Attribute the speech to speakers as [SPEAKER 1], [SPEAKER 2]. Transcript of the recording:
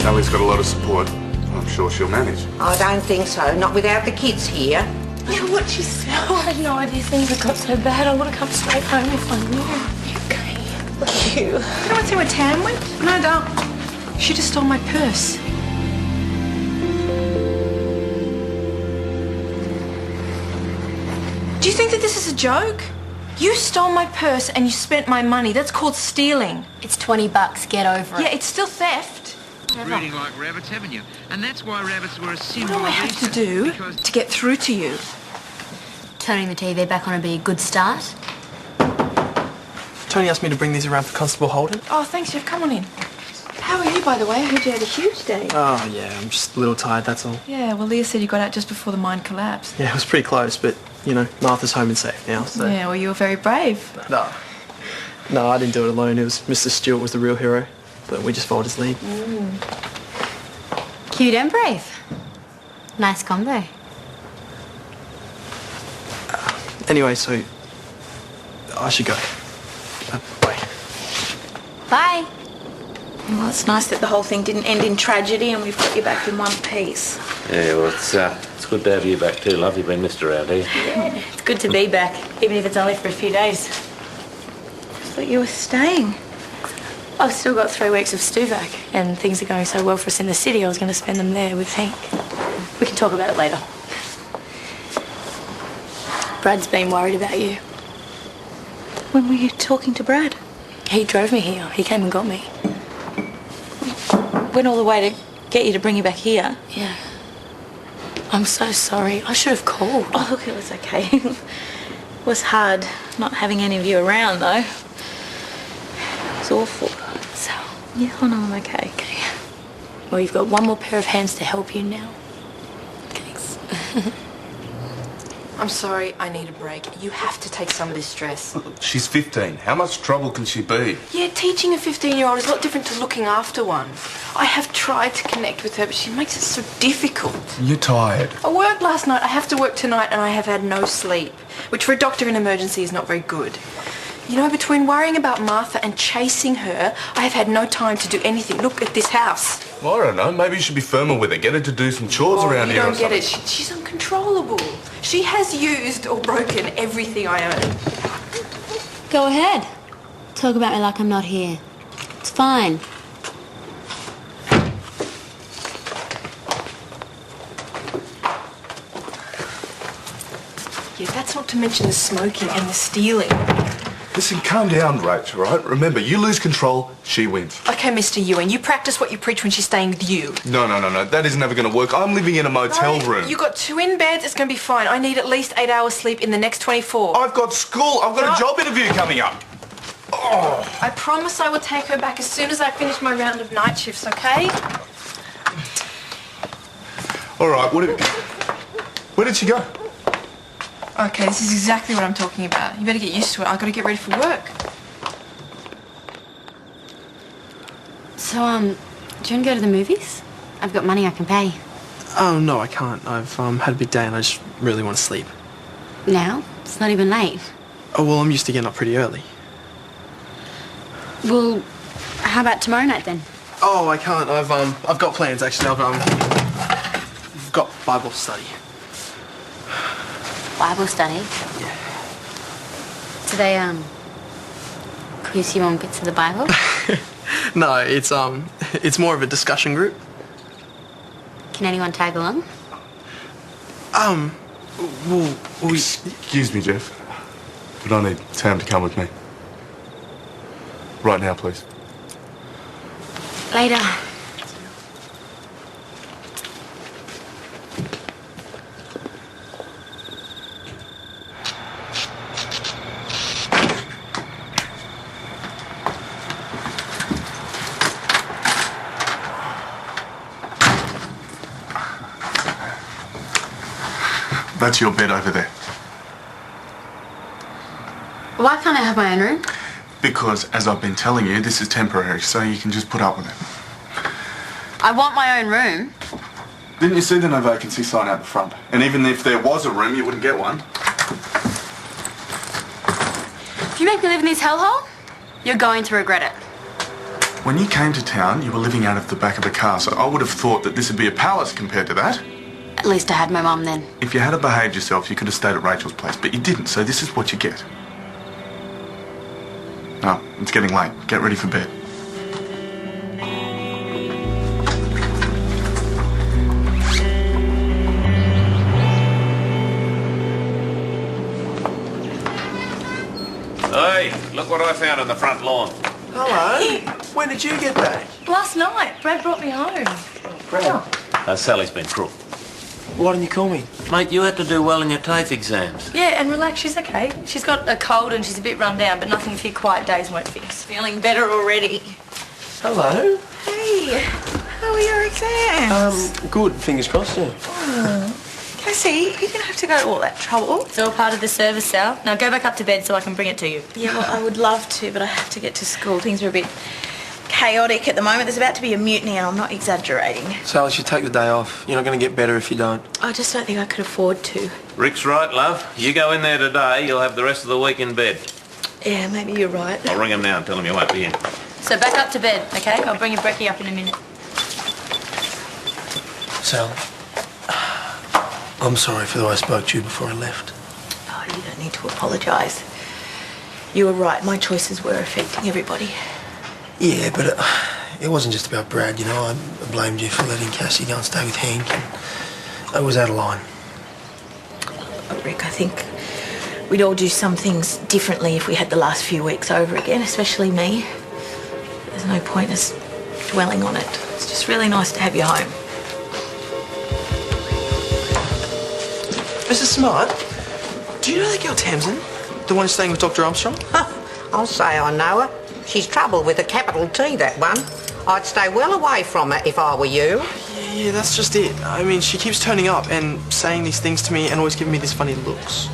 [SPEAKER 1] Sally's got a lot of support. I'm sure she'll manage.
[SPEAKER 2] I don't think so. Not without the kids here.
[SPEAKER 3] Yeah, what she said. Oh, I had no idea things had got so bad. I would have come straight home if I knew. Okay. Look, you. You don't want to see where Tam went? No, don't. She just stole my purse. Do you think that this is a joke? You stole my purse and you spent my money. That's called stealing.
[SPEAKER 4] It's $20. Get over it.
[SPEAKER 3] Yeah, it's still theft.
[SPEAKER 5] Breeding like rabbits, haven't you? And that's why rabbits were a symbol.
[SPEAKER 3] What do I have to do to get through to you?
[SPEAKER 4] Turning the TV back on would be a good start.
[SPEAKER 6] Tony asked me to bring these around for Constable Holden.
[SPEAKER 3] Oh, thanks, Jeff. Come on in. How are you, by the way? I heard you had a huge day.
[SPEAKER 6] Oh, yeah, I'm just a little tired, that's all.
[SPEAKER 3] Yeah, well, Leah said you got out just before the mine collapsed.
[SPEAKER 6] Yeah, it was pretty close, but, you know, Martha's home and safe now, so...
[SPEAKER 3] Yeah, well, you were very brave.
[SPEAKER 6] No, I didn't do it alone. It was Mr. Stewart was the real hero, but we just followed his lead.
[SPEAKER 4] Cute and brave. Nice combo.
[SPEAKER 6] Anyway, so... I should go. Bye.
[SPEAKER 4] Bye.
[SPEAKER 7] Well, it's nice that the whole thing didn't end in tragedy and we've got you back in one piece.
[SPEAKER 8] Yeah, well, it's good to have you back too, love. You've been missed around here.
[SPEAKER 7] Yeah, it's good to be back, even if it's only for a few days. I thought you were staying.
[SPEAKER 3] I've still got 3 weeks of Stuvac, and things are going so well for us in the city, I was going to spend them there with Hank. We can talk about it later. Brad's been worried about you.
[SPEAKER 7] When were you talking to Brad?
[SPEAKER 3] He drove me here. He came and got me.
[SPEAKER 7] Went all the way to get you to bring you back here.
[SPEAKER 3] Yeah. I'm so sorry. I should have called.
[SPEAKER 7] Oh, look, it was okay. It was hard not having any of you around, though. It was awful.
[SPEAKER 3] So,
[SPEAKER 7] yeah, oh no, I'm okay.
[SPEAKER 3] Okay. Well, you've got one more pair of hands to help you now. Thanks. I'm sorry, I need a break. You have to take some of this stress.
[SPEAKER 1] She's 15. How much trouble can she be?
[SPEAKER 3] Yeah, teaching a 15-year-old is a lot different to looking after one. I have tried to connect with her, but she makes it so difficult.
[SPEAKER 1] You're tired.
[SPEAKER 3] I worked last night, I have to work tonight, and I have had no sleep, which for a doctor in emergency is not very good. You know, between worrying about Martha and chasing her, I have had no time to do anything. Look at this house.
[SPEAKER 1] Well, I don't know. Maybe you should be firmer with her. Get her to do some chores around here or something.
[SPEAKER 3] You don't get it. She's uncontrollable. She has used or broken everything I own.
[SPEAKER 4] Go ahead. Talk about me like I'm not here. It's fine.
[SPEAKER 3] Yeah, that's not to mention the smoking and the stealing.
[SPEAKER 1] Listen, calm down, Rach, all right? Remember, you lose control, she wins.
[SPEAKER 3] Okay, Mr. Ewing, you practice what you preach when she's staying with you.
[SPEAKER 1] No. That is never going to work. I'm living in a motel room.
[SPEAKER 3] You got 2 in beds, it's going to be fine. I need at least 8 hours sleep in the next 24.
[SPEAKER 1] I've got school. I've got a job interview coming up. Oh.
[SPEAKER 3] I promise I will take her back as soon as I finish my round of night shifts, okay?
[SPEAKER 1] All right, where did she go?
[SPEAKER 3] Okay, this is exactly what I'm talking about. You better get used to it. I've got to get ready for work.
[SPEAKER 4] So, do you want to go to the movies? I've got money I can pay.
[SPEAKER 6] Oh, no, I can't. I've had a big day and I just really want to sleep.
[SPEAKER 4] Now? It's not even late.
[SPEAKER 6] Oh, well, I'm used to getting up pretty early.
[SPEAKER 4] Well, how about tomorrow night then?
[SPEAKER 6] Oh, I can't. I've got plans, actually. I've got Bible study.
[SPEAKER 4] Bible study?
[SPEAKER 6] Yeah.
[SPEAKER 4] Do they, quiz you on bits of the Bible?
[SPEAKER 6] No, it's more of a discussion group.
[SPEAKER 4] Can anyone tag along?
[SPEAKER 6] Well,
[SPEAKER 1] Excuse me, Jeff, but I need Tam to come with me. Right now, please.
[SPEAKER 4] Later.
[SPEAKER 1] That's your bed over there.
[SPEAKER 4] Why can't I have my own room?
[SPEAKER 1] Because, as I've been telling you, this is temporary, so you can just put up with it.
[SPEAKER 4] I want my own room.
[SPEAKER 1] Didn't you see the no vacancy sign out the front? And even if there was a room, you wouldn't get one.
[SPEAKER 4] If you make me live in this hellhole, you're going to regret it.
[SPEAKER 1] When you came to town, you were living out of the back of the car, so I would have thought that this would be a palace compared to that.
[SPEAKER 4] At least I had my mum then.
[SPEAKER 1] If you had behaved yourself, you could have stayed at Rachel's place, but you didn't, so this is what you get. Now, it's getting late. Get ready for bed.
[SPEAKER 8] Hey, look what I found on the front lawn.
[SPEAKER 6] Hello. When did you get back?
[SPEAKER 3] Last night, Brad brought me home.
[SPEAKER 6] Brad.
[SPEAKER 8] Sally's been crook.
[SPEAKER 6] Why didn't you call me?
[SPEAKER 8] Mate, you had to do well in your TAFE exams.
[SPEAKER 3] Yeah, and relax, she's okay. She's got a cold and she's a bit run down, but nothing a few quiet days won't fix.
[SPEAKER 7] Feeling better already.
[SPEAKER 6] Hello.
[SPEAKER 7] Hey, how are your exams?
[SPEAKER 6] Good. Fingers crossed, yeah.
[SPEAKER 7] Cassie, you're going to have to go to all that trouble.
[SPEAKER 3] It's all part of the service, Sal. Now go back up to bed so I can bring it to you.
[SPEAKER 7] Yeah, well, I would love to, but I have to get to school. Things are a bit chaotic at the moment. There's about to be a mutiny and I'm not exaggerating.
[SPEAKER 6] Sally, you should take the day off. You're not going to get better if you don't.
[SPEAKER 7] I just don't think I could afford to.
[SPEAKER 8] Rick's right, love. You go in there today, you'll have the rest of the week in bed.
[SPEAKER 7] Yeah, maybe you're right.
[SPEAKER 8] I'll ring him now and tell him you won't be in.
[SPEAKER 3] So back up to bed, okay? I'll bring your brekkie up in a minute.
[SPEAKER 6] Sal, I'm sorry for the way I spoke to you before I left.
[SPEAKER 7] Oh, you don't need to apologise. You were right. My choices were affecting everybody.
[SPEAKER 6] Yeah, but it wasn't just about Brad, you know. I blamed you for letting Cassie go and stay with Hank. And I was out of line.
[SPEAKER 7] Oh, Rick, I think we'd all do some things differently if we had the last few weeks over again, especially me. There's no point us dwelling on it. It's just really nice to have you home.
[SPEAKER 6] Mrs. Smart, do you know that girl Tamsin? The one who's staying with Dr. Armstrong?
[SPEAKER 2] I'll say I know her. She's trouble with a capital T, that one. I'd stay well away from her if I were you.
[SPEAKER 6] Yeah, that's just it. I mean, she keeps turning up and saying these things to me and always giving me these funny looks.